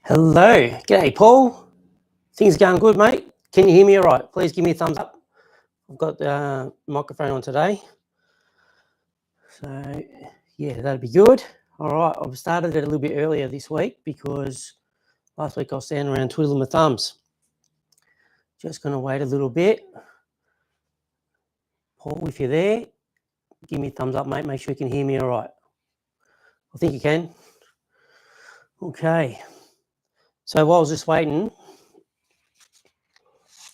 Hello. G'day, Paul. Things going good, mate? Can you hear me all right? Please give me a thumbs up. I've got the microphone on today. So, yeah, that'd be good. All right, I've started it a little bit earlier this week because last week I was standing around twiddling my thumbs. Just going to wait a little bit. Paul, if you're there, give me a thumbs up, mate. Make sure you can hear me all right. I think you can. Okay. So while I was just waiting,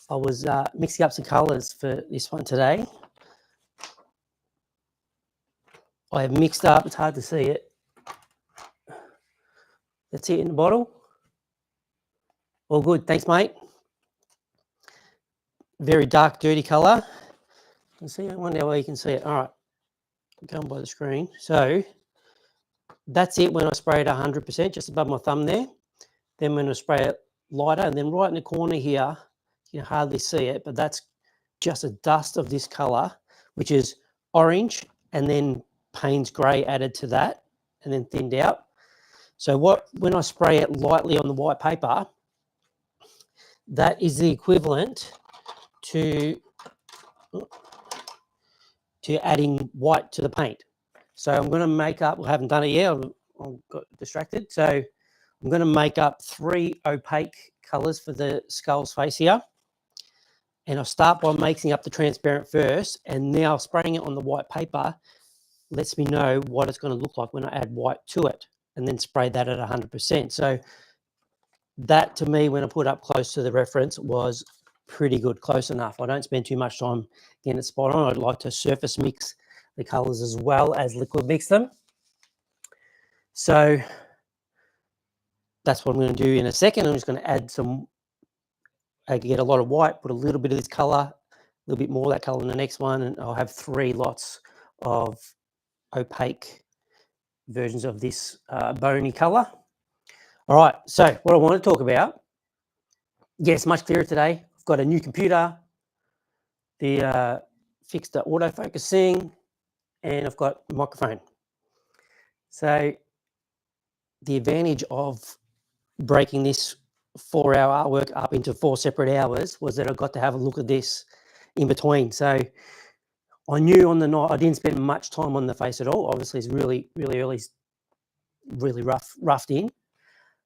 I was mixing up some colours for this one today. I have mixed up, it's hard to see it. That's it in the bottle. All good, thanks, mate. Very dark, dirty colour. You can see it, I wonder where you can see it. All right, going by the screen. So that's it when I spray it 100%, just above my thumb there. Then when I spray it lighter, and then right in the corner here, you can hardly see it, but that's just a dust of this colour, which is orange, and then Payne's grey added to that, and then thinned out. So when I spray it lightly on the white paper, that is the equivalent to adding white to the paint. So I'm going to make up, I haven't done it yet, I got distracted. So I'm going to make up 3 opaque colours for the skull's face here. And I'll start by mixing up the transparent first, and now spraying it on the white paper lets me know what it's going to look like when I add white to it, and then spray that at 100%. So that, to me, when I put up close to the reference, was pretty good, close enough. I don't spend too much time getting it spot on. I'd like to surface mix the colours as well as liquid mix them. So that's what I'm going to do in a second. I'm just going to add some, I get a lot of white, put a little bit of this colour, a little bit more of that colour in the next one, and I'll have 3 lots of opaque versions of this bony colour. All right, so what I want to talk about, yes, much clearer today. I've got a new computer, fixed the autofocusing, and I've got a microphone. So the advantage of breaking this 4-hour artwork up into 4 separate hours was that I got to have a look at this in between. So I knew on the night, I didn't spend much time on the face at all. Obviously, it's really, really early, really roughed in.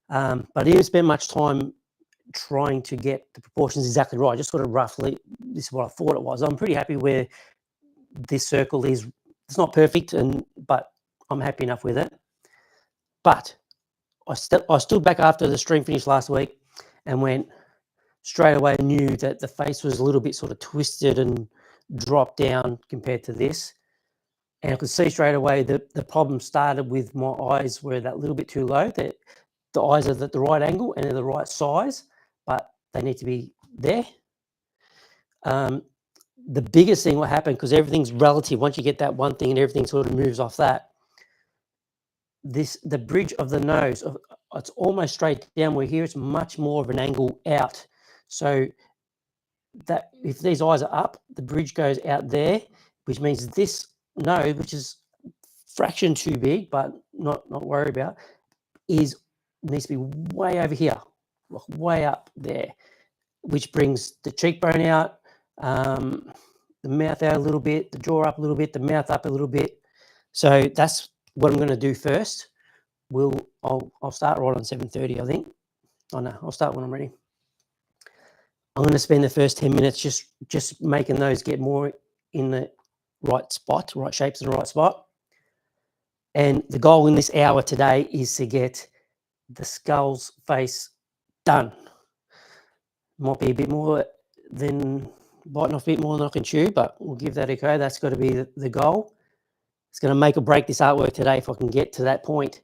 But I didn't spend much time trying to get the proportions exactly right. Just sort of roughly, this is what I thought it was. I'm pretty happy where this circle is. It's not perfect, but I'm happy enough with it. But I stood back after the stream finished last week and went straight away, knew that the face was a little bit sort of twisted and dropped down compared to this. And I could see straight away that the problem started with my eyes were that little bit too low, that the eyes are at the right angle and they're the right size, but they need to be there. The biggest thing what happened, because everything's relative, once you get that one thing and everything sort of moves off that, the bridge of the nose, it's almost straight down, where here it's much more of an angle out. So that if these eyes are up, the bridge goes out there, which means this nose, which is fraction too big, but not worry about, needs to be way over here, way up there, which brings the cheekbone out, the mouth out a little bit, the jaw up a little bit, the mouth up a little bit. So that's what I'm going to do first. I'll start right on 7:30, I think. Oh no, I'll start when I'm ready. I'm going to spend the first 10 minutes just making those get more in the right spot, right shapes in the right spot. And the goal in this hour today is to get the skull's face done. Might be a bit more than, biting off a bit more than I can chew, but we'll give that a go. That's got to be the goal. It's going to make or break this artwork today if I can get to that point.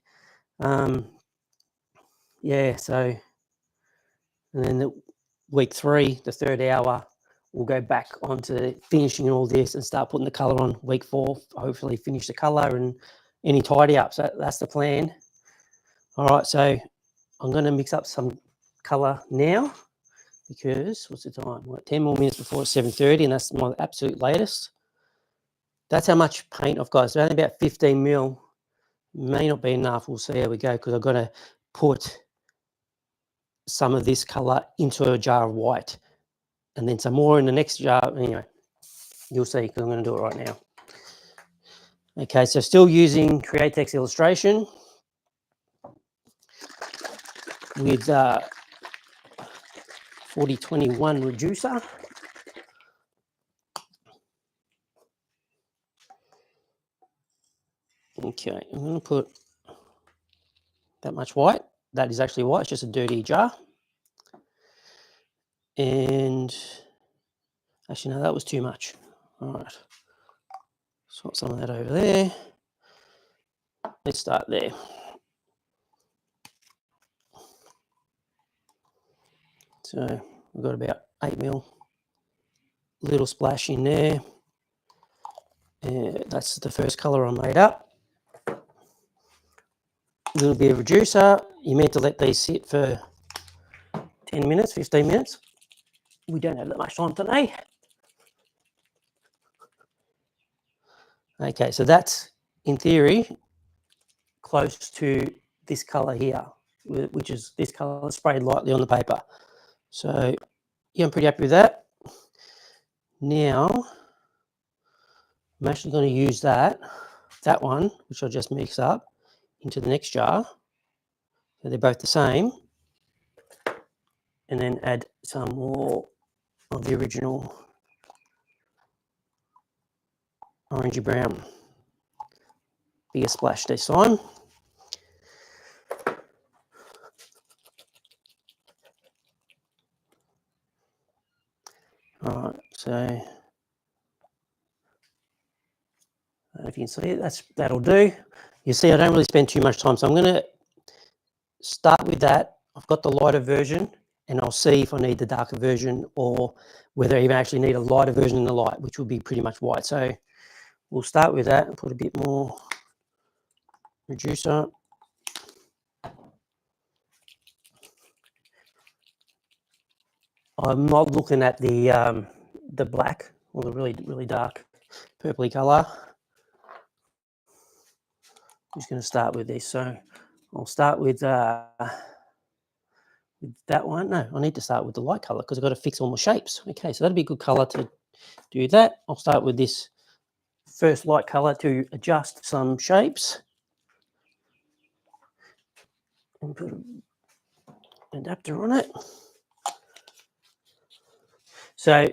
Yeah, so, and then week 3, the 3rd hour, we'll go back onto finishing all this and start putting the colour on. Week 4, hopefully finish the colour and any tidy up. So that's the plan. All right, so I'm going to mix up some colour now because, what's the time? We're 10 more minutes before it's 7:30, and that's my absolute latest. That's how much paint I've got. It's only about 15 mil. May not be enough. We'll see how we go, because I've got to put some of this colour into a jar of white, and then some more in the next jar. Anyway, you'll see, because I'm going to do it right now. Okay, so still using Createx illustration with 4021 reducer. Okay, I'm going to put that much white. That is actually white, it's just a dirty jar. And actually, no, that was too much. All right, swap some of that over there. Let's start there. So we've got about 8mm, little splash in there. And that's the first colour I made up. A little bit of reducer. You're meant to let these sit for 10 minutes, 15 minutes. We don't have that much time today. Okay, so that's, in theory, close to this colour here, which is this colour sprayed lightly on the paper. So, yeah, I'm pretty happy with that. Now, I'm actually going to use that one, which I just mixed up, into the next jar. So they're both the same. And then add some more of the original orangey brown. Bigger splash this time. All right, so I don't know if you can see it, that'll do. You see, I don't really spend too much time, so I'm going to start with that. I've got the lighter version, and I'll see if I need the darker version or whether I even actually need a lighter version in the light, which will be pretty much white. So we'll start with that and put a bit more reducer. I'm not looking at the black or the really dark purpley colour. I'm just going to start with this. So I'll start with that one. No, I need to start with the light colour because I've got to fix all my shapes. Okay, so that'd be a good colour to do that. I'll start with this first light colour to adjust some shapes. And put an adapter on it. So